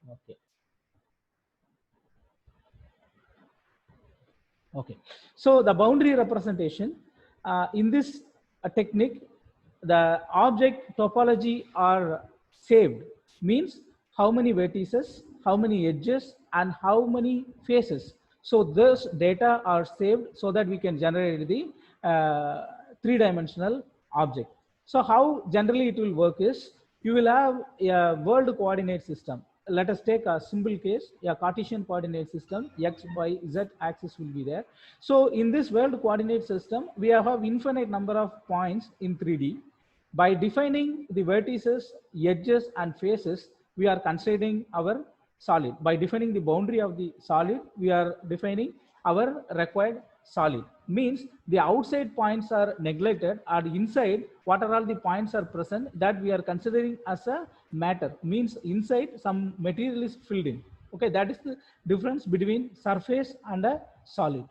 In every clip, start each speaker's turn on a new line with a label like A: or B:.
A: Okay. Okay. So the boundary representation in this technique, the object topology are saved, means how many vertices, how many edges, and how many faces. So those data are saved so that we can generate the three-dimensional object. So how generally it will work is, you will have a world coordinate system. Let us take a simple case, a Cartesian coordinate system, x, y, z axis will be there. So in this world coordinate system, we have infinite number of points in 3D. By defining the vertices, edges, and faces, we are considering our solid. By defining the boundary of the solid, we are defining our required solid. Means the outside points are neglected, and inside what are all the points are present, that we are considering as a matter. Means inside some material is filled in. Okay, that is the difference between surface and a solid.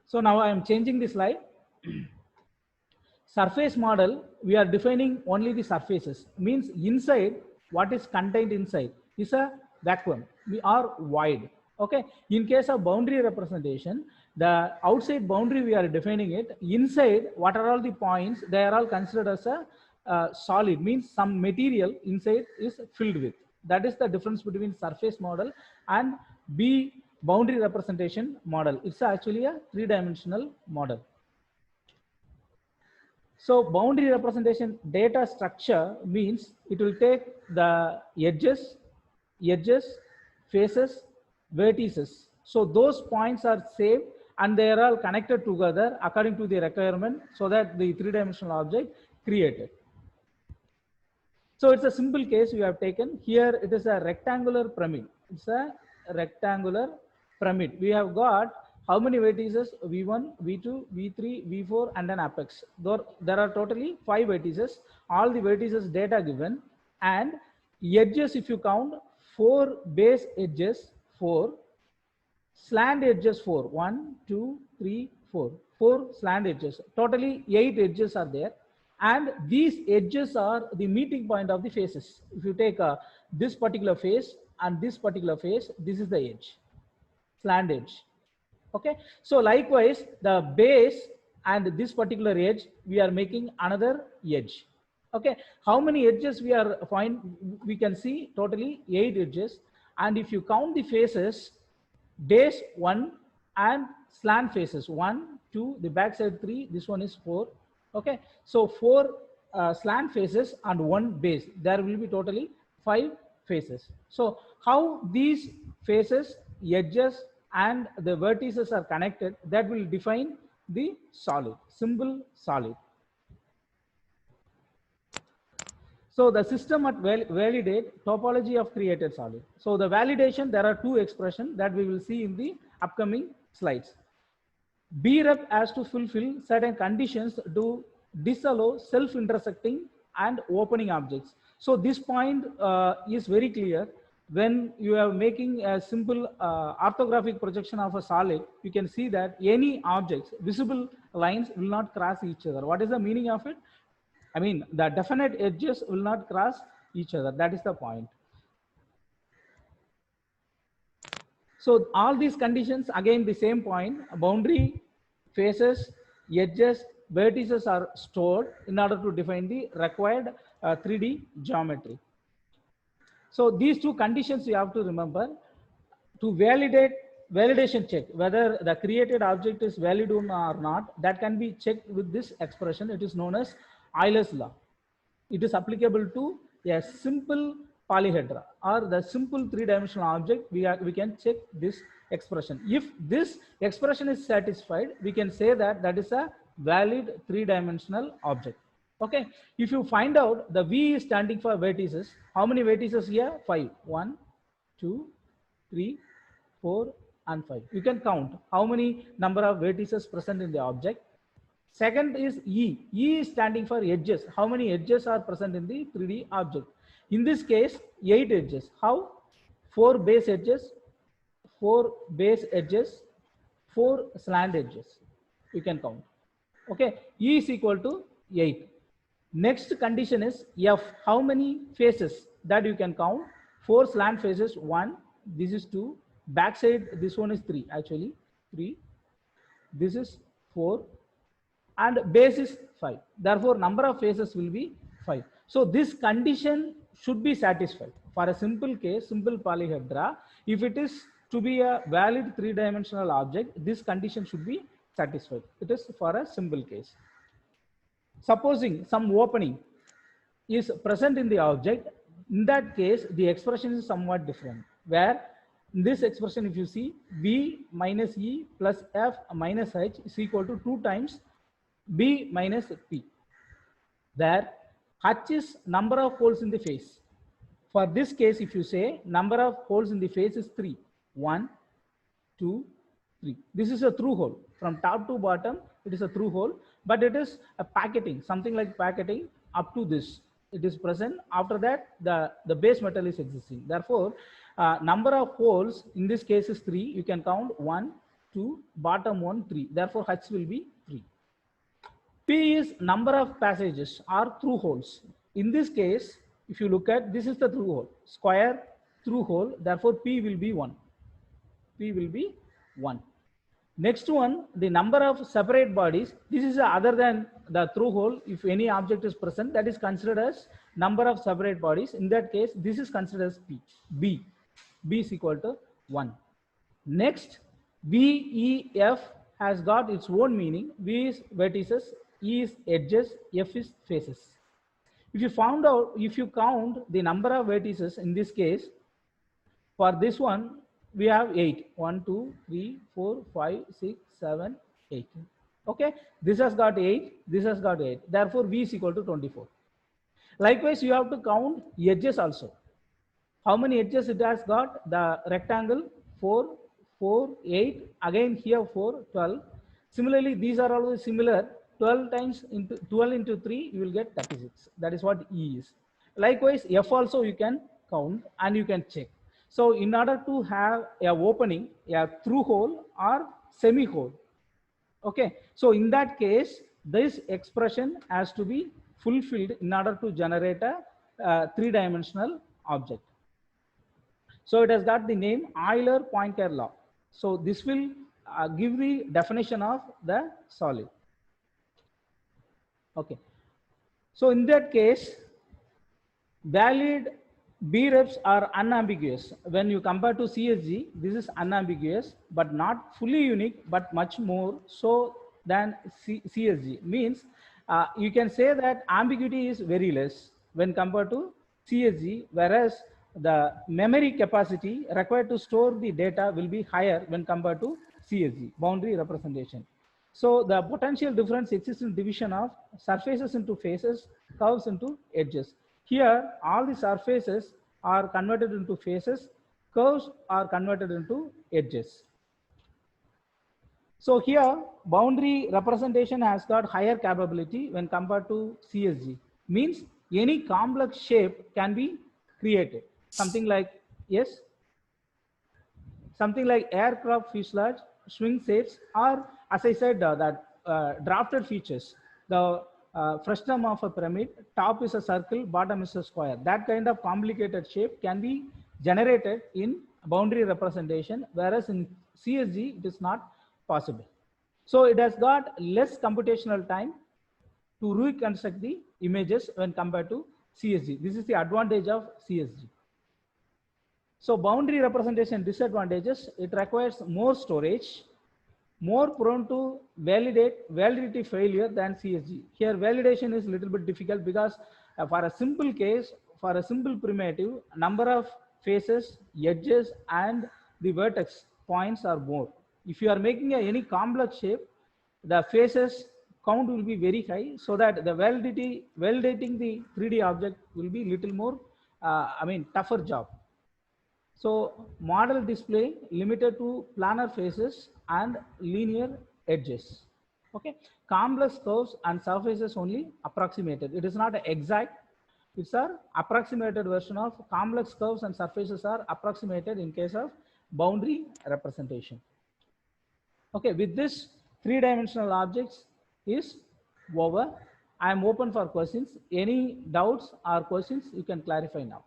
A: So now I am changing the slide. Surface model, we are defining only the surfaces. Means inside, what is contained inside is a vacuum. We are void. Okay. In case of boundary representation, the outside boundary we are defining it. Inside, what are all the points? They are all considered as a solid. Means some material inside is filled with. That is the difference between surface model and B boundary representation model. It's actually a three-dimensional model. So boundary representation data structure means it will take the edges, faces, vertices. So those points are saved and they are all connected together according to the requirement, so that the three-dimensional object created. So it's a simple case we have taken. Here it is a rectangular pyramid. It's a rectangular pyramid. We have got how many vertices? V1, V2, V3, V4, and an apex. There are totally 5 vertices. All the vertices data given, and edges, if you count, 4 base edges, 4 slant edges, 4, 1, 2, 3, 4, 4 slant edges. Totally 8 edges are there, and these edges are the meeting point of the faces. If you take this particular face and this particular face, this is the edge, slant edge. Okay, so likewise the base and this particular edge, we are making another edge. Okay, how many edges we are we can see totally 8 edges, and if you count the faces, base 1 and slant faces 1, 2, the back side 3, this one is 4. Okay, so 4 slant faces and 1 base, there will be totally 5 faces. So how these faces, edges, and the vertices are connected, that will define the solid, simple solid. So the system at validate topology of created solid. So the validation, there are 2 expressions that we will see in the upcoming slides. BREP has to fulfill certain conditions to disallow self-intersecting and opening objects. So this point is very clear. When you are making a simple orthographic projection of a solid, you can see that any objects, visible lines will not cross each other. What is the meaning of it? I mean, the definite edges will not cross each other. That is the point. So all these conditions, again, the same point, boundary, faces, edges, vertices are stored in order to define the required 3D geometry. So these 2 conditions you have to remember. To validate, validation check whether the created object is valid or not, that can be checked with this expression. It is known as Euler's law. It is applicable to a simple polyhedra or the simple 3-dimensional object. We can check this expression. If this expression is satisfied, we can say that that is a valid 3-dimensional object. Okay, if you find out the V is standing for vertices, how many vertices here? 5. 1, 2, 3, 4, and 5. You can count how many number of vertices present in the object. Second is E. E is standing for edges. How many edges are present in the 3D object? In this case, 8 edges. How? 4 base edges, 4 base edges, 4 slant edges. You can count. Okay, E is equal to 8. Next condition is F. How many faces that you can count? 4 slant faces, 1. This is 2. Backside, this one is 3. Actually, 3. This is 4. And base is 5. Therefore, number of faces will be 5. So this condition should be satisfied. For a simple case, simple polyhedra, if it is to be a valid 3-dimensional object, this condition should be satisfied. It is for a simple case. Supposing some opening is present in the object, in that case, the expression is somewhat different. Where in this expression, if you see, B minus E plus F minus H is equal to 2 times B minus P. There, H is number of holes in the face. For this case, if you say number of holes in the face is 3. 1, 2, 3. This is a through hole. From top to bottom, it is a through hole, but it is a packeting, something like packeting up to this. It is present. After that, the base metal is existing. Therefore, number of holes in this case is 3. You can count 1, 2, bottom 1, 3. Therefore, H will be 3. P is number of passages or through holes. In this case, if you look at, this is the through hole, square through hole. Therefore, P will be 1. P will be 1. Next one, the number of separate bodies. This is other than the through hole. If any object is present, that is considered as number of separate bodies. In that case, this is considered as P. B is equal to 1. Next, V, E, F has got its own meaning. V is vertices, E is edges, F is faces. If you count the number of vertices in this case, for this one, we have 8. 1, 2, 3, 4, 5, 6, 7, 8. Okay, this has got 8, this has got 8. Therefore, V is equal to 24. Likewise, you have to count edges also. How many edges it has got? The rectangle 4, 4, 8. Again here 4, 12. Similarly, these are always similar. 12 into 3, you will get 36. That is what E is. Likewise, F also you can count and you can check. So in order to have a opening, a through hole or semi hole, okay. So in that case, this expression has to be fulfilled in order to generate a 3-dimensional object. So it has got the name Euler-Poincare law. So this will give the definition of the solid. Okay. So in that case, valid B reps are unambiguous. When you compare to CSG, this is unambiguous, but not fully unique, but much more so than CSG. Means you can say that ambiguity is very less when compared to CSG, whereas the memory capacity required to store the data will be higher when compared to CSG, boundary representation. So the potential difference exists in division of surfaces into faces, curves into edges. Here, all the surfaces are converted into faces, curves are converted into edges. So here, boundary representation has got higher capability when compared to CSG. Means any complex shape can be created. Something like, yes, something like aircraft fuselage, swing shapes, or as I said, drafted features. The frustum of a pyramid, top is a circle, bottom is a square. That kind of complicated shape can be generated in boundary representation, whereas in CSG, it is not possible. So it has got less computational time to reconstruct the images when compared to CSG. This is the advantage of CSG. So boundary representation disadvantages, it requires more storage, more prone to validity failure than CSG. Here validation is a little bit difficult because for a simple case, for a simple primitive, number of faces, edges and the vertex points are more. If you are making any complex shape, the faces count will be very high, so that the validating the 3D object will be little more, tougher job. So model display limited to planar faces and linear edges. Okay, complex curves and surfaces only approximated. It is not exact. It's an approximated version of complex curves and surfaces are approximated in case of boundary representation. Okay, with this 3-dimensional objects is over, I am open for questions. Any doubts or questions you can clarify now.